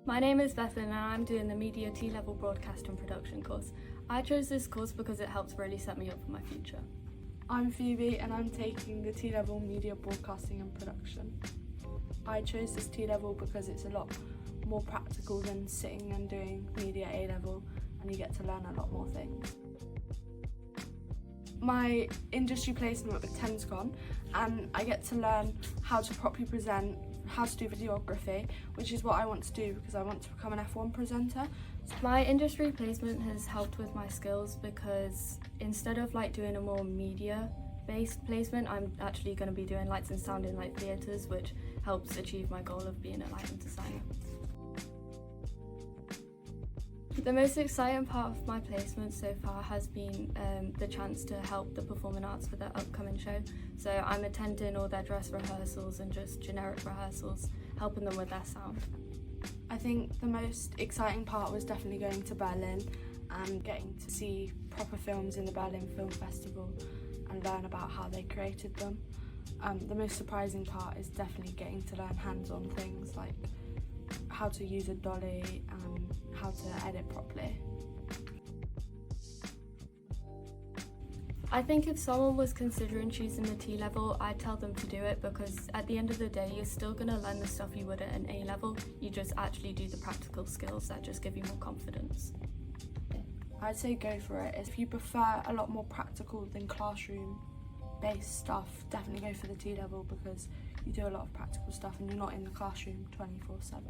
My name is Bethan and I'm doing the Media T-Level Broadcast and Production course. I chose this course because it helps really set me up for my future. I'm Phoebe and I'm taking the T-Level Media Broadcasting and Production. I chose this T-Level because it's a lot more practical than sitting and doing Media A-Level, and you get to learn a lot more things. My industry placement with Tenscon, and I get to learn how to properly present, how to do videography, which is what I want to do because I want to become an F1 presenter. My industry placement has helped with my skills because instead of doing a more media-based placement, I'm actually going to be doing lights and sound in theatres, which helps achieve my goal of being a lighting designer. The most exciting part of my placement so far has been the chance to help the performing arts for their upcoming show. So I'm attending all their dress rehearsals and just generic rehearsals, helping them with their sound. I think the most exciting part was definitely going to Berlin and getting to see proper films in the Berlin Film Festival and learn about how they created them. The most surprising part is definitely getting to learn hands-on things like how to use a dolly and how to edit properly. I think if someone was considering choosing the T-Level, I'd tell them to do it because at the end of the day, you're still going to learn the stuff you would at an A-Level. You just actually do the practical skills that just give you more confidence. I'd say go for it. If you prefer a lot more practical than classroom-based stuff, definitely go for the T-Level because you do a lot of practical stuff and you're not in the classroom 24/7.